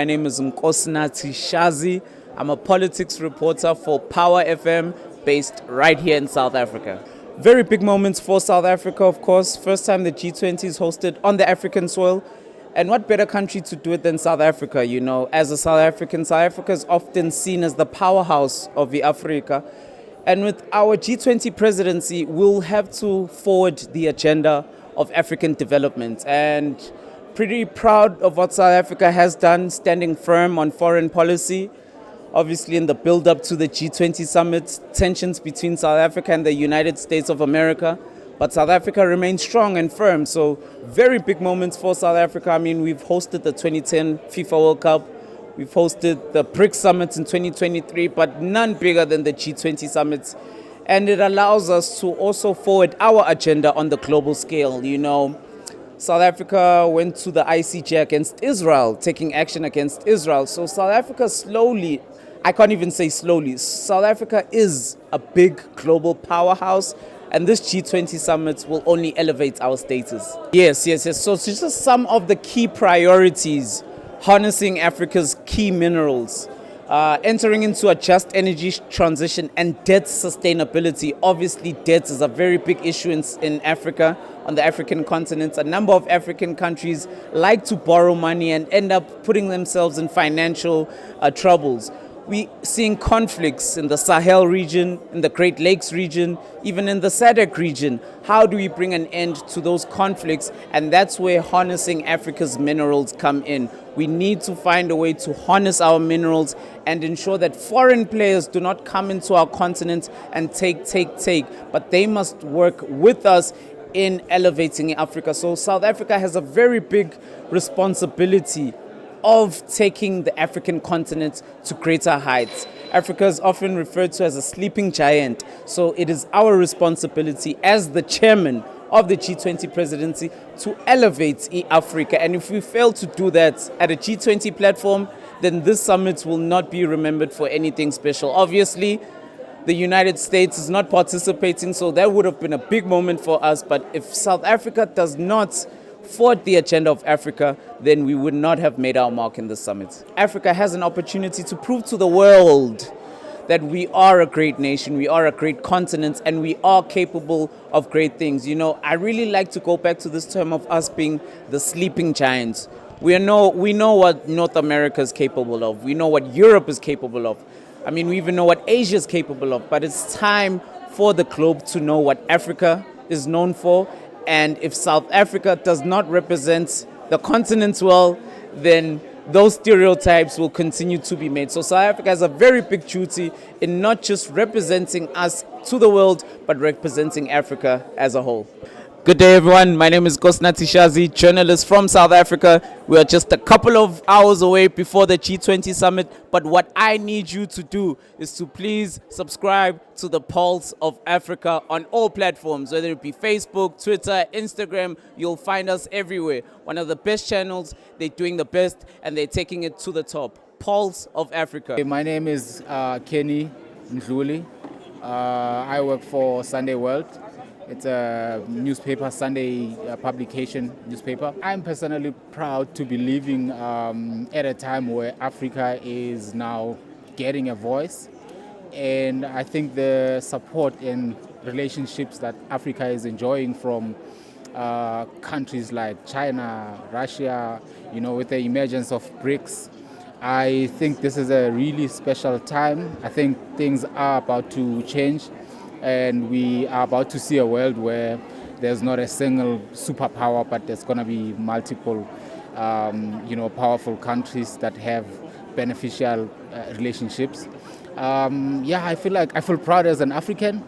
My name is Nkosinathi Shazi. I'm a politics reporter for Power FM based right here in South Africa. Very big moments for South Africa, of course. First time the G20 is hosted on the African soil. And what better country to do it than South Africa? You know, as a South Africa is often seen as the powerhouse of the Africa. And with our G20 presidency, we'll have to forward the agenda of African development. And pretty proud of what South Africa has done, standing firm on foreign policy. Obviously, in the build-up to the G20 summit, tensions between South Africa and the United States of America. But South Africa remains strong and firm. So very big moments for South Africa. I mean, we've hosted the 2010 FIFA World Cup. We've hosted the BRICS summits in 2023, but none bigger than the G20 summits. And it allows us to also forward our agenda on the global scale. You know, South Africa went to the ICJ against Israel, taking action against Israel. So South Africa slowly, I can't even say slowly, South Africa is a big global powerhouse, and this G20 summit will only elevate our status. Yes. So it's just some of the key priorities: harnessing Africa's key minerals, entering into a just energy transition, and debt sustainability. Obviously, debt is a very big issue in Africa, on the African continent. A number of African countries like to borrow money and end up putting themselves in financial troubles. We're seeing conflicts in the Sahel region, in the Great Lakes region, even in the SADC region. How do we bring an end to those conflicts? And that's where harnessing Africa's minerals come in. We need to find a way to harness our minerals and ensure that foreign players do not come into our continent and take, but they must work with us in elevating Africa. So South Africa has a very big responsibility of taking the African continent to greater heights. Africa is often referred to as a sleeping giant. So it is our responsibility as the chairman of the G20 presidency to elevate Africa. And if we fail to do that at a G20 platform, then this summit will not be remembered for anything special. Obviously, the United States is not participating, so that would have been a big moment for us. But if South Africa does not forward the agenda of Africa, then we would not have made our mark in the summit. Africa has an opportunity to prove to the world that we are a great nation, we are a great continent, and we are capable of great things. You know, I really like to go back to this term of us being the sleeping giants. We know what North America is capable of. We know what Europe is capable of. I mean, we even know what Asia is capable of. But it's time for the globe to know what Africa is known for. And if South Africa does not represent the continent well, then those stereotypes will continue to be made. So South Africa has a very big duty in not just representing us to the world, but representing Africa as a whole. Good day, everyone. My name is Nkosinathi Shazi, journalist from South Africa. We are just a couple of hours away before the G20 summit, but what I need you to do is to please subscribe to the Pulse of Africa on all platforms, whether it be Facebook, Twitter, Instagram. You'll find us everywhere. One of the best channels, they're doing the best, and they're taking it to the top. Pulse of Africa. My name is Kenny Ndluli. I work for Sunday World. It's a newspaper, Sunday publication newspaper. I'm personally proud to be living at a time where Africa is now getting a voice. And I think the support and relationships that Africa is enjoying from countries like China, Russia, you know, with the emergence of BRICS, I think this is a really special time. I think things are about to change. And we are about to see a world where there's not a single superpower, but there's going to be multiple, powerful countries that have beneficial relationships. I feel proud as an African,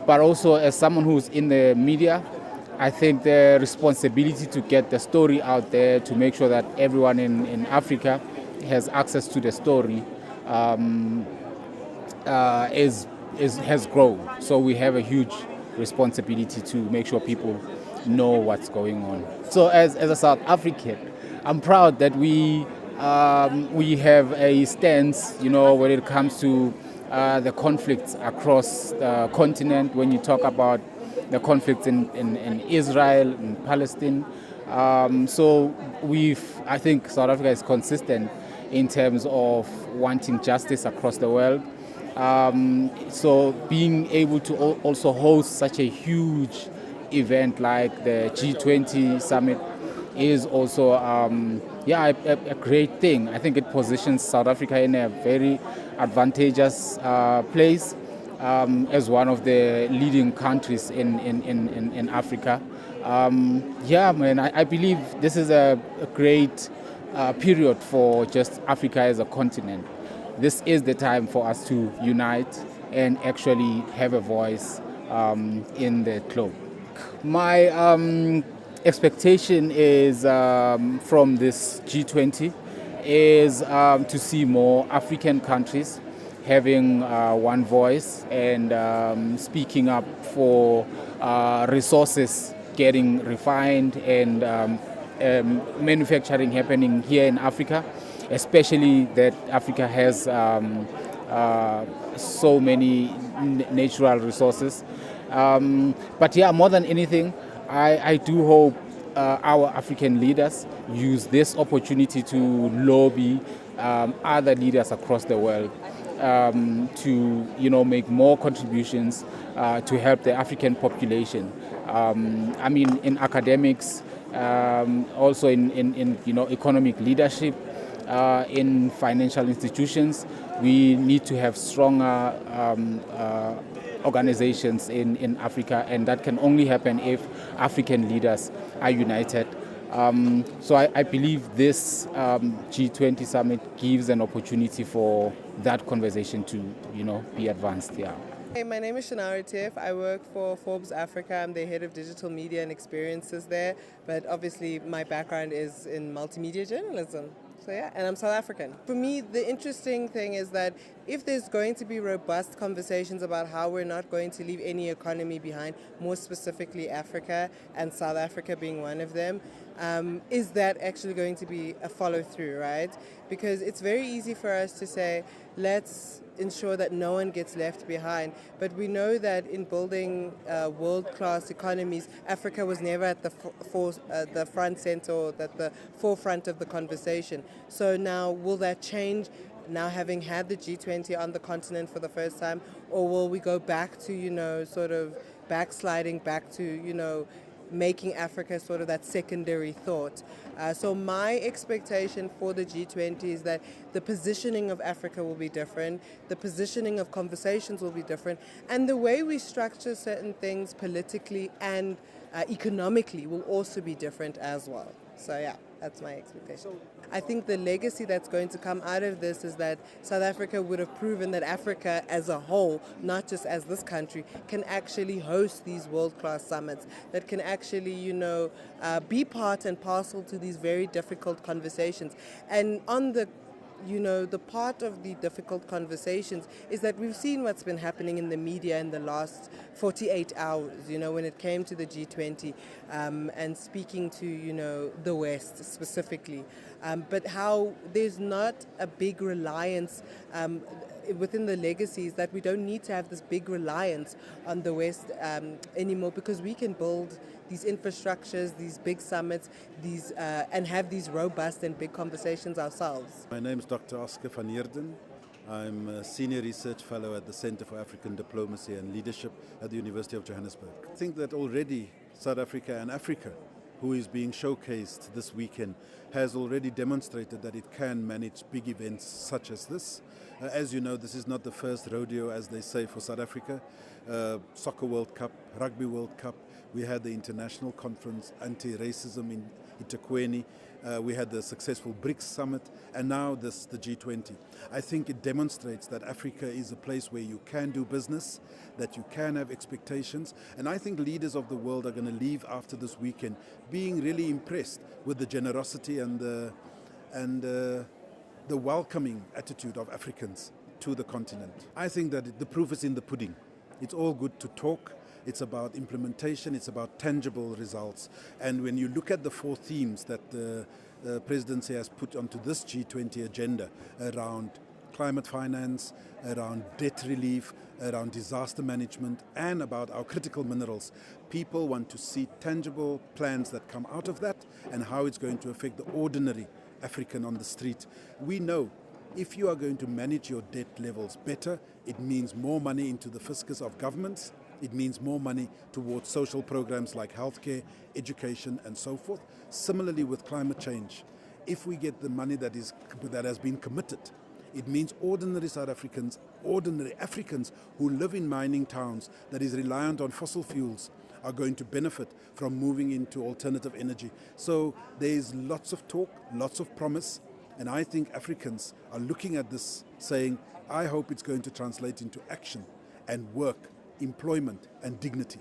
but also as someone who's in the media. I think the responsibility to get the story out there, to make sure that everyone in Africa has access to the story, has grown. So we have a huge responsibility to make sure people know what's going on. So as a South African, I'm proud that we have a stance, you know, when it comes to the conflicts across the continent. When you talk about the conflicts in Israel and Palestine, I think South Africa is consistent in terms of wanting justice across the world. So being able to also host such a huge event like the G20 summit is also a great thing. I think it positions South Africa in a very advantageous place as one of the leading countries in Africa. Man, I believe this is a great period for just Africa as a continent. This is the time for us to unite and actually have a voice in the globe. My expectation is from this G20 is to see more African countries having one voice and speaking up for resources getting refined and manufacturing happening here in Africa, especially that Africa has so many natural resources. But yeah, more than anything, I do hope our African leaders use this opportunity to lobby other leaders across the world to make more contributions to help the African population. I mean, in academics, also in economic leadership, in financial institutions, we need to have stronger organizations in Africa, and that can only happen if African leaders are united. So I believe this G20 summit gives an opportunity for that conversation to be advanced. Yeah. Hey, my name is Shanara Tiff. I work for Forbes Africa. I'm the head of digital media and experiences there. But obviously, my background is in multimedia journalism. So yeah, and I'm South African. For me, the interesting thing is that if there's going to be robust conversations about how we're not going to leave any economy behind, more specifically Africa, and South Africa being one of them, is that actually going to be a follow through, right? Because it's very easy for us to say, let's ensure that no one gets left behind. But we know that in building world-class economies, Africa was never at the front center or at the forefront of the conversation. So now, will that change? Now having had the G20 on the continent for the first time, or will we go back to, sort of backsliding back to, making Africa sort of that secondary thought. So my expectation for the G20 is that the positioning of Africa will be different, the positioning of conversations will be different, and the way we structure certain things politically and economically will also be different as well. So yeah, that's my expectation. I think the legacy that's going to come out of this is that South Africa would have proven that Africa as a whole, not just as this country, can actually host these world-class summits, that can actually, be part and parcel to these very difficult conversations. And on the part of the difficult conversations is that we've seen what's been happening in the media in the last 48 hours, when it came to the G20 and speaking to, the West specifically. But how there's not a big reliance within the legacies that we don't need to have this big reliance on the West anymore, because we can build these infrastructures, these big summits, and have these robust and big conversations ourselves. My name is Dr. Oscar van Heerden. I'm a Senior Research Fellow at the Center for African Diplomacy and Leadership at the University of Johannesburg. I think that already South Africa and Africa, who is being showcased this weekend, has already demonstrated that it can manage big events such as this. As you know, this is not the first rodeo, as they say, for South Africa. Soccer World Cup, Rugby World Cup, we had the International Conference Anti-Racism in eThekwini, we had the successful BRICS Summit, and now the G20. I think it demonstrates that Africa is a place where you can do business, that you can have expectations, and I think leaders of the world are going to leave after this weekend being really impressed with the generosity and the welcoming attitude of Africans to the continent. I think that the proof is in the pudding. It's all good to talk. It's about implementation, it's about tangible results. And when you look at the four themes that the presidency has put onto this G20 agenda around climate finance, around debt relief, around disaster management, and about our critical minerals, people want to see tangible plans that come out of that and how it's going to affect the ordinary African on the street. We know if you are going to manage your debt levels better, it means more money into the fiscus of governments. It means more money towards social programs like healthcare, education, and so forth. Similarly with climate change, if we get the money that has been committed, it means ordinary South Africans, ordinary Africans who live in mining towns that is reliant on fossil fuels are going to benefit from moving into alternative energy. So there is lots of talk, lots of promise, and I think Africans are looking at this saying, I hope it's going to translate into action and work, employment and dignity.